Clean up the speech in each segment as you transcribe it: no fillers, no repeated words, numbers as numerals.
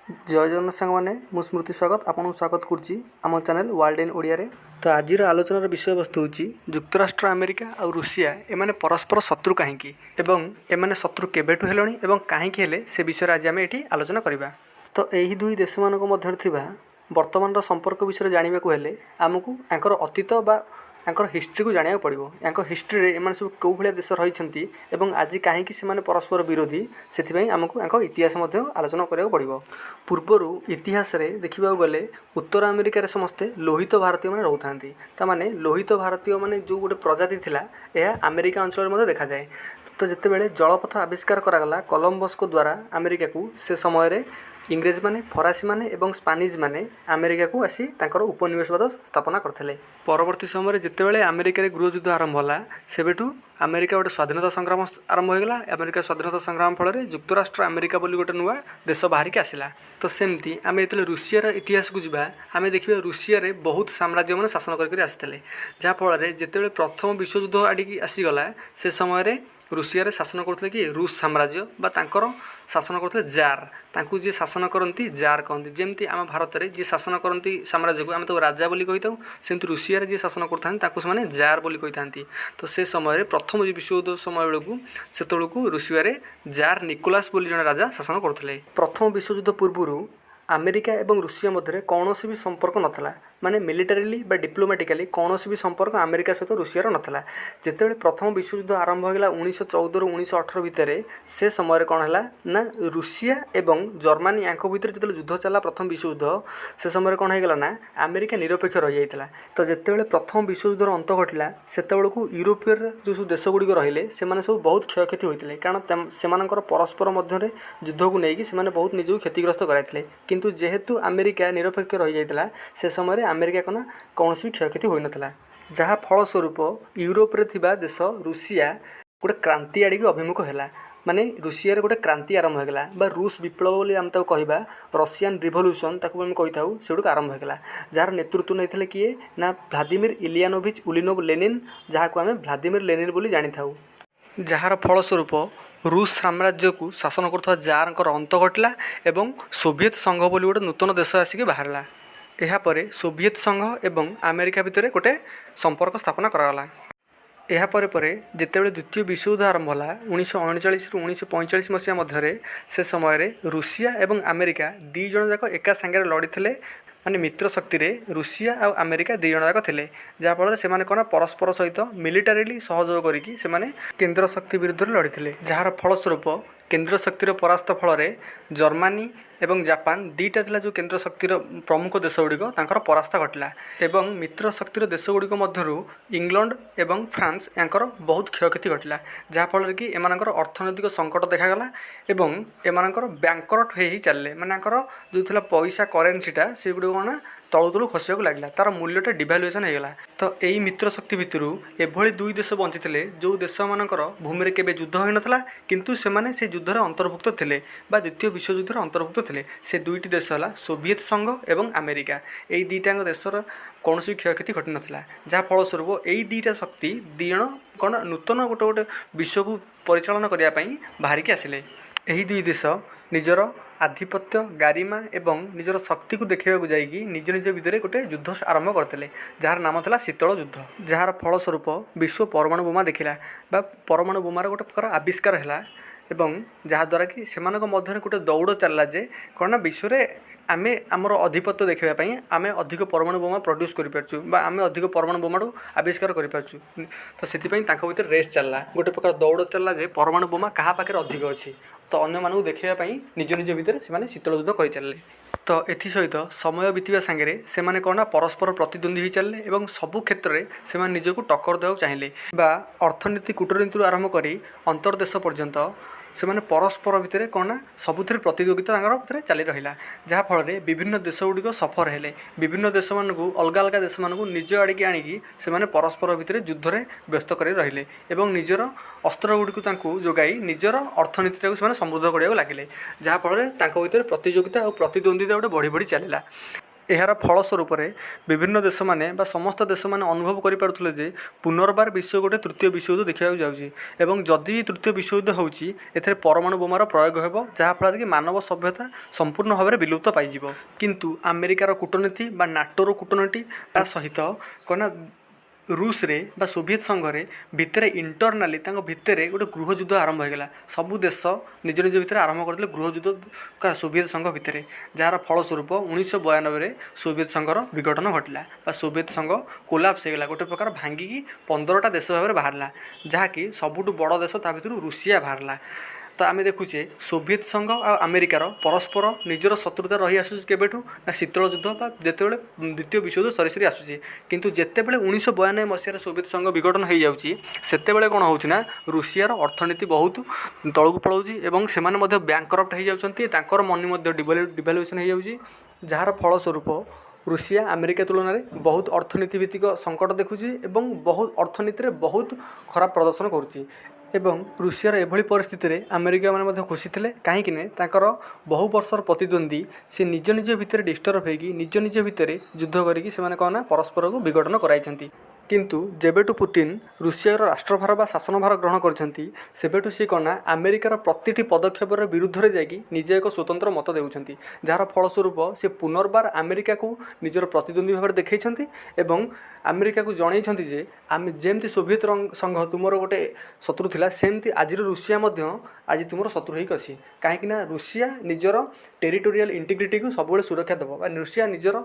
जय जगन्नाथ सांग मैंने मु स्मृति स्वागत आपको स्वागत करुच्ची आम चैनल वर्ल्ड इन ओडिया रे। तो आज आलोचनार विषय वस्तु हूँ युक्तराष्ट्र अमेरिका और रूसिया एमाने परस्पर शत्रु कहीं एवं एमाने शत्रु केबेठु हेलणी एवं कहीं हेले से विषय आज आम ये आलोचना करवा। तो यही दुई देश मध्य वर्तमान संपर्क विषय जानवा हेले आमको आंकर अतीत बा आंकर हिस्ट्री को जाना पड़ो। या हिस्ट्री रे एमाने सब कौ भाया देश रही आज कहीं परस्पर विरोधी से आमको या इतिहास आलोचना करा पड़ो। पूर्वर इतिहास रे देखा गले उत्तर अमेरिका रे समस्ते लोहित भारतीय मैंने रोकता ताने लोहित भारतीय माने जो गोटे प्रजाति थिला यह अमेरिका अंचल देखा जाए। तो जितेबाला जलपथ आविष्कार करागला कोलंबस को द्वारा अमेरिका को से समय इंग्रेज माने फरासी माने एवं स्पानिश माने अमेरिका को आसी तांकर उपनिवेशवाद स्थापना करथिले। परवर्ती समय जितेबाला अमेरिका रे गृहयुद्ध आरंभ होला सेबेठू अमेरिका गोटे स्वाधीनता संग्राम आरंभ होगला। अमेरिका स्वाधीनता संग्राम फल युक्तराष्ट्र अमेरिका बोली गोटे नुआ देश बाहर के आसला। तो सेमती आम जो रूसियार इतिहास को जावा आम देखिए रूसिया रे बहुत साम्राज्य मैंने शासन करके आसते जहाँफल जितेबाला प्रथम विश्वयुद्ध आड़िकी आसीगला से समय रूसिया रे शासन करते कि रूस साम्राज्य बा तांकर शासन करते जार तांकु जी शासन करती जार कहते जमती आम भारत में जी शासन करती साम्राज्य को आम तो राजा बोली कही सेमती रूसिया रे जी शासन करते जार बोली कही था। तो से समय प्रथम विश्वयुद्ध समय बेलू से रूसिया रे जार निकोलास बोली जन राजा शासन करते। प्रथम विश्वयुद्ध पूर्व अमेरिका एवं रूसिया मध्य कौन भी संपर्क नाला माने मिलिटारिली बा डिप्लोमेटिकली कौन भी संपर्क अमेरिका सहित रूसियार नाला। जितेबाला प्रथम विश्वयुद्ध आरंभ होगा 1914 रु 1918 भितर से समय कौन है ना रूसिया एवं जर्मानी यांक भितर जो युद्ध चला प्रथम विश्वयुद्ध से समय कौन होगा ना अमेरिका निरपेक्ष रही जाता। तो जितेबाला प्रथम विश्वयुद्धर अंत घटला से यूरोपीय जो सब देश गुड़िक रहिले से सब बहुत क्षयक्षति होते कारण से परस्पर मध्य युद्ध को लेकिन बहुत निजक क्षतिग्रस्त कराइले। किंतु जेहेतु अमेरिका निरपेक्ष रही जाता से समय अमेरिका को कौन भी क्षयक्षति हो नाला जहाँ फलस्वरूप यूरोप रे थिबा देश रूसिया गोटे क्रांति आड़ की अभिमुख है माने रूसिया रे गोटे क्रांति आरंभ होगा बा रूस विप्लव बोली आम ताको कहबा रशियन रिवोल्यूशन ताको आम कही थाउ सेडू आरंभ होगा जार नेतृत्व नहीं किए ना व्लादिमिर इलियानोविच उलिनोव लेनिन जहाँ को आम व्लादिमिर लेनिन बोली जानी थाउ। जार फलस्वरूप रूस साम्राज्य को शासन करुवा जार अंत घटला एवं सोवियत संघ बोली गोटे नूतन देश आसिक बाहरला। यापर सोवियत संघ एवं अमेरिका भितर गोटे संपर्क स्थापना कराला। यापर जितेबाला द्वितीय विश्वयुद्ध आरंभ होला 1939 रु 1945 मसीहा मध्य से समय रूसिया एवं अमेरिका दी जन जाक एका सांगे लड़ी माने मित्र शक्ति रे रूसिया और अमेरिका दी जन जाक थे जहाँफल से कौन परस्पर सहित मिलिटारिली सहयोग करके केन्द्र शक्ति विरुद्ध लड़ी जार फलस्वरूप केन्द्र शक्तिर परास्त फल जर्मानी एवं जापान दीटा थिला जो केन्द्र शक्तिर प्रमुख देश गुड़िक परास्त घटला एवं मित्र शक्तिर देश गुड़िक मध्यरु इंग्लैंड एवं फ्रांस यांकर बहुत क्षयक्षति घटला जहाँफल कि एमानकर अर्थनैतिक संकट देखा एवं एमानकर बैंकरट हो चलले माने जो थिला पैसा करेन्सीटा से गुड़ कौन तलु तलु खसवाक लगला तार मूल्यटा डिभालुएसन होगा। तो यही मित्र शक्ति भितर एभली दुई देश बंची जो देश मानकर भूमि में केबे युद्ध हो नाला किंतु सेमाने से युद्धर अंतर्भुक्त थे बा द्वितीय विश्वयुद्धर अंतर्भुक्त थे से दुईटी देश है सोवियत संघ एवं अमेरिका। यही दुईटाक देशर कौन भी क्षयक्षति घटी नाला जहाँ फलस्वरूप यही दुईटा शक्ति दिजण कौन नूतन गोटे गोटे विश्व को परिचालन करने बाहर के आसिले। यही दुई देश निजर आधिपत्य गारिमा एवं निजर शक्ति को देखा जाइए निज निज भितर गोटे युद्ध आरंभ करते जार नाम था शीतल युद्ध जार फलस्वरूप विश्व परमाणु बोमा देखला बा परमाणु बोमार गोटे प्रकार आविष्कार है एवं जहाँद्वारा कि सेमानक मध्य गोटे दौड़ चलला जे कौन ना विश्व में आमे आमर अधिपत्य देखापी आमे अधिक परमाणु बोमा प्रोड्यूस करूँ बा आमे अधिक परमाणु बोमा आविष्कार करूँ। तो से भर रेस चलला गोटे प्रकार दौड़ चलला जे परमाणु बोमा क्या पाखे अधिक अच्छी तो अन्य मानू देखापी निज निज भितर से शीतल युद्ध कर चलले। तो एथि सहित समय बीतवा सांगे से कौन परस्पर प्रतिद्वंदी हो चलले एवं सबु क्षेत्र में से निजक टक्कर देवा चाहिए बा अर्थनीति कूटनीति आरंभ कर अंतर्देश पर्यंत से परस्पर भितर कौन ना सबुथिरे प्रतियोगिता भितर चली रहा जहाँफल विभिन्न देश गुड़िक सफर हेले विभिन्न देश मानक अलग अलग देश मानक निज आड़िकी आणिकी से परस्पर भितर युद्ध में व्यस्त कर रहिले एवं निजर अस्त्र गुड़िक जोगाई निजर अर्थनीति समृद्ध करने लगे जहाँफल भर प्रतियोगिता और प्रतिद्वंदिता गोटे बढ़ी बढ़ी चलला। ଏହାର ଫଳସ୍ୱରୂପରେ ବିଭିନ୍ନ ଦେଶମାନେ ବା ସମସ୍ତ ଦେଶମାନେ ଅନୁଭବ କରିପାରୁଥିଲେ ଯେ ପୁନର୍ବାର ବିଶ୍ୱ ଗୋଟେ ତୃତୀୟ ବିଶ୍ୱଯୁଦ୍ଧ ଦେଖିବାକୁ ଯାଉଛି ଏବଂ ଯଦି ତୃତୀୟ ବିଶ୍ୱଯୁଦ୍ଧ ହେଉଛି ଏଥିରେ ପରମାଣୁ ବୋମାର ପ୍ରୟୋଗ ହେବ ଯାହାଫଳରେ କି ମାନବ ସଭ୍ୟତା ସମ୍ପୂର୍ଣ୍ଣ ଭାବରେ ବିଲୁପ୍ତ ପାଇଯିବ। କିନ୍ତୁ ଆମେରିକାର କୂଟନୀତି ବା ନାଟୋର କୂଟନୀତି ତା ସହିତ କ'ଣ ନା ରୁଷରେ ବା ସୋଭିଏତ ସଂଘରେ ଭିତରେ ଇଣ୍ଟରନାଲି ତାଙ୍କ ଭିତରେ ଗୋଟେ ଗୃହଯୁଦ୍ଧ ଆରମ୍ଭ ହୋଇଗଲା। ସବୁ ଦେଶ ନିଜ ନିଜ ଭିତରେ ଆରମ୍ଭ କରିଥିଲେ ଗୃହଯୁଦ୍ଧ ସୋଭିଏତ ସଂଘ ଭିତରେ, ଯାହାର ଫଳସ୍ୱରୂପ 1992ରେ ସୋଭିଏତ ସଂଘର ବିଘଟନ ଘଟିଲା ବା ସୋଭିଏତ ସଂଘ କୋଲାପ୍ସ ହୋଇଗଲା, ଗୋଟେ ପ୍ରକାର ଭାଙ୍ଗିକି 15ଟା ଦେଶ ଭାବରେ ବାହାରିଲା, ଯାହାକି ସବୁଠୁ ବଡ଼ ଦେଶ ତା ଭିତରୁ ରୁଷିଆ ବାହାରିଲା। ତ ଆମେ ଦେଖୁଛେ ସୋଭିଏତ ସଂଘ ଆଉ ଆମେରିକାର ପରସ୍ପର ନିଜର ଶତ୍ରୁତା ରହି ଆସୁଛି କେବେଠୁ ନା ଶୀତଳ ଯୁଦ୍ଧ ବା ଯେତେବେଳେ ଦ୍ୱିତୀୟ ବିଶ୍ୱଯୁଦ୍ଧ ସରି ସରି ଆସୁଛି। କିନ୍ତୁ ଯେତେବେଳେ 1992 ମସିହାରେ ସୋଭିଏତ ସଂଘ ବିଘଟନ ହୋଇଯାଉଛି ସେତେବେଳେ କ'ଣ ହେଉଛି ନା ରୁଷିଆର ଅର୍ଥନୀତି ବହୁତ ତଳକୁ ପଳାଉଛି ଏବଂ ସେମାନେ ମଧ୍ୟ ବ୍ୟାଙ୍କରପ୍ଟ ହୋଇଯାଉଛନ୍ତି, ତାଙ୍କର ମନି ମଧ୍ୟ ଡିଭାଲୁଏସନ୍ ହୋଇଯାଉଛି, ଯାହାର ଫଳସ୍ୱରୂପ ରୁଷିଆ ଆମେରିକା ତୁଳନାରେ ବହୁତ ଅର୍ଥନୀତି ଭିତ୍ତିକ ସଙ୍କଟ ଦେଖୁଛି ଏବଂ ବହୁତ ଅର୍ଥନୀତିରେ ବହୁତ ଖରାପ ପ୍ରଦର୍ଶନ କରୁଛି। ଏବଂ ରୁଷିଆର ଏଭଳି ପରିସ୍ଥିତିରେ ଆମେରିକାମାନେ ମଧ୍ୟ ଖୁସି ଥିଲେ, କାହିଁକି ନା ତାଙ୍କର ବହୁ ବର୍ଷର ପ୍ରତିଦ୍ୱନ୍ଦ୍ୱୀ ସେ ନିଜ ନିଜ ଭିତରେ ଡିଷ୍ଟର୍ବ ହୋଇକି ନିଜ ନିଜ ଭିତରେ ଯୁଦ୍ଧ କରିକି ସେମାନେ କ'ଣ ନା ପରସ୍ପରକୁ ବିଘଟନ କରାଇଛନ୍ତି। କିନ୍ତୁ ଯେବେଠୁ ପୁଟିନ ରୁଷିଆର ରାଷ୍ଟ୍ରଭାର ବା ଶାସନଭାର ଗ୍ରହଣ କରିଛନ୍ତି ସେବେଠୁ ସେ କ'ଣ ନା ଆମେରିକାର ପ୍ରତିଟି ପଦକ୍ଷେପର ବିରୁଦ୍ଧରେ ଯାଇକି ନିଜେ ଏକ ସ୍ୱତନ୍ତ୍ର ମତ ଦେଉଛନ୍ତି, ଯାହାର ଫଳସ୍ୱରୂପ ସେ ପୁନର୍ବାର ଆମେରିକାକୁ ନିଜର ପ୍ରତିଦ୍ୱନ୍ଦ୍ୱୀ ଭାବରେ ଦେଖାଇଛନ୍ତି ଏବଂ ଆମେରିକାକୁ ଜଣାଇଛନ୍ତି ଯେ ଆମେ ଯେମିତି ସୋଭିଏତ ସଂଘ ତୁମର ଗୋଟେ ଶତ୍ରୁ ଥିଲା ସେମିତି ଆଜିର ରୁଷିଆ ମଧ୍ୟ ଆଜି ତୁମର ଶତ୍ରୁ ହେଇକି ଅଛି, କାହିଁକିନା ରୁଷିଆ ନିଜର ଟେରିଟୋରିଆଲ ଇଣ୍ଟିଗ୍ରିଟିକୁ ସବୁବେଳେ ସୁରକ୍ଷା ଦେବ ବା ରୁଷିଆ ନିଜର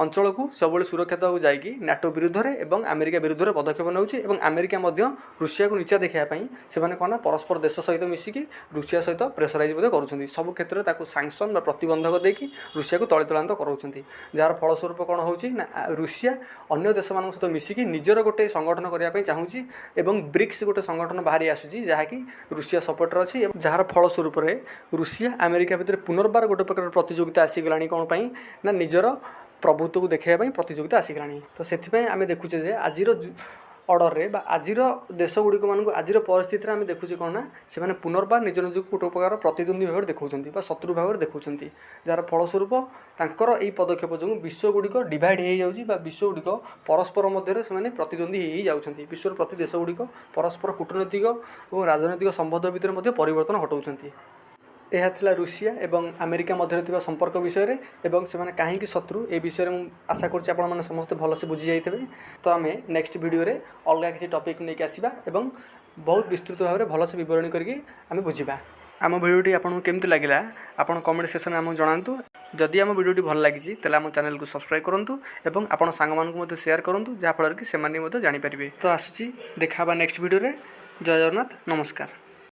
ଅଞ୍ଚଳକୁ ସବୁବେଳେ ସୁରକ୍ଷା ଦେବାକୁ ଯାଇକି ନାଟୋ ବିରୁଦ୍ଧରେ ଏବଂ ଆମେରିକା ବିରୁଦ୍ଧରେ ପଦକ୍ଷେପ ନେଉଛି ଏବଂ ଆମେରିକା ମଧ୍ୟ ରୁଷିଆକୁ ନିଚା ଦେଖାଇବା ପାଇଁ ସେମାନେ କ'ଣ ନା ପରସ୍ପର ଦେଶ ସହିତ ମିଶିକି ରୁଷିଆ ସହିତ ପ୍ରେସରାଇଜ୍ ମଧ୍ୟ କରୁଛନ୍ତି, ସବୁ କ୍ଷେତ୍ରରେ ତାକୁ ସାଙ୍କସନ୍ ବା ପ୍ରତିବନ୍ଧକ ଦେଇକି ରୁଷିଆକୁ ତଳିତଳାନ୍ତ କରାଉଛନ୍ତି, ଯାହାର ଫଳସ୍ୱରୂପ କ'ଣ ହେଉଛି ନା ରୁଷିଆ ଅନ୍ୟ ଦେଶମାନଙ୍କ ସହିତ ମିଶିକି ନିଜର ଗୋଟେ ସଂଗଠନ କରିବା ପାଇଁ ଚାହୁଁଛି ଏବଂ ବ୍ରିକ୍ସ ଗୋଟେ ସଂଗଠନ ବାହାରି ଆସୁଛି ଯାହାକି ରୁଷିଆ ସପୋର୍ଟରେ ଅଛି, ଯାହାର ଫଳସ୍ୱରୂପରେ ରୁଷିଆ ଆମେରିକା ଭିତରେ ପୁନର୍ବାର ଗୋଟେ ପ୍ରକାର ପ୍ରତିଯୋଗିତା ଆସିଗଲାଣି କ'ଣ ପାଇଁ ନା ନିଜର ପ୍ରଭୁତ୍ୱକୁ ଦେଖାଇବା ପାଇଁ ପ୍ରତିଯୋଗିତା ଆସିଗଲାଣି। ତ ସେଥିପାଇଁ ଆମେ ଦେଖୁଛେ ଯେ ଆଜିର ଅର୍ଡ଼ରରେ ବା ଆଜିର ଦେଶଗୁଡ଼ିକ ମାନଙ୍କୁ ଆଜିର ପରିସ୍ଥିତିରେ ଆମେ ଦେଖୁଛେ କ'ଣ ନା ସେମାନେ ପୁନର୍ବାର ନିଜ ନିଜକୁ ଗୋଟେ ପ୍ରକାର ପ୍ରତିଦ୍ୱନ୍ଦ୍ୱୀ ଭାବରେ ଦେଖାଉଛନ୍ତି ବା ଶତ୍ରୁ ଭାବରେ ଦେଖାଉଛନ୍ତି, ଯାହାର ଫଳସ୍ୱରୂପ ତାଙ୍କର ଏହି ପଦକ୍ଷେପ ଯୋଗୁଁ ବିଶ୍ୱଗୁଡ଼ିକ ଡିଭାଇଡ଼ ହୋଇଯାଉଛି ବା ବିଶ୍ୱଗୁଡ଼ିକ ପରସ୍ପର ମଧ୍ୟରେ ସେମାନେ ପ୍ରତିଦ୍ୱନ୍ଦ୍ୱୀ ହୋଇଯାଉଛନ୍ତି, ବିଶ୍ୱର ପ୍ରତି ଦେଶଗୁଡ଼ିକ ପରସ୍ପର କୂଟନୈତିକ ଏବଂ ରାଜନୈତିକ ସମ୍ବନ୍ଧ ଭିତରେ ମଧ୍ୟ ପରିବର୍ତ୍ତନ ଘଟାଉଛନ୍ତି। ଏହା ଥିଲା ରୁଷିଆ ଏବଂ ଆମେରିକା ମଧ୍ୟରେ ଥିବା ସମ୍ପର୍କ ବିଷୟରେ ଏବଂ ସେମାନେ କାହିଁକି ଶତ୍ରୁ ଏ ବିଷୟରେ ମୁଁ ଆଶା କରୁଛି ଆପଣମାନେ ସମସ୍ତେ ଭଲସେ ବୁଝି ଯାଇଥିବେ। ତ ଆମେ ନେକ୍ସଟ ଭିଡ଼ିଓରେ ଅଲଗା କିଛି ଟପିକ୍ ନେଇକି ଆସିବା ଏବଂ ବହୁତ ବିସ୍ତୃତ ଭାବରେ ଭଲସେ ବିବରଣୀ କରିକି ଆମେ ବୁଝିବା। ଆମ ଭିଡ଼ିଓଟି ଆପଣଙ୍କୁ କେମିତି ଲାଗିଲା ଆପଣ କମେଣ୍ଟ ସେକ୍ସନରେ ଆମକୁ ଜଣାନ୍ତୁ। ଯଦି ଆମ ଭିଡ଼ିଓଟି ଭଲ ଲାଗିଛି ତାହେଲେ ଆମ ଚ୍ୟାନେଲକୁ ସବସ୍କ୍ରାଇବ୍ କରନ୍ତୁ ଏବଂ ଆପଣ ସାଙ୍ଗମାନଙ୍କୁ ମଧ୍ୟ ସେୟାର କରନ୍ତୁ, ଯାହାଫଳରେ କି ସେମାନେ ମଧ୍ୟ ଜାଣିପାରିବେ। ତ ଆସୁଛି ଦେଖା ହେବା ନେକ୍ସଟ ଭିଡ଼ିଓରେ। ଜୟ ଜଗନ୍ନାଥ, ନମସ୍କାର।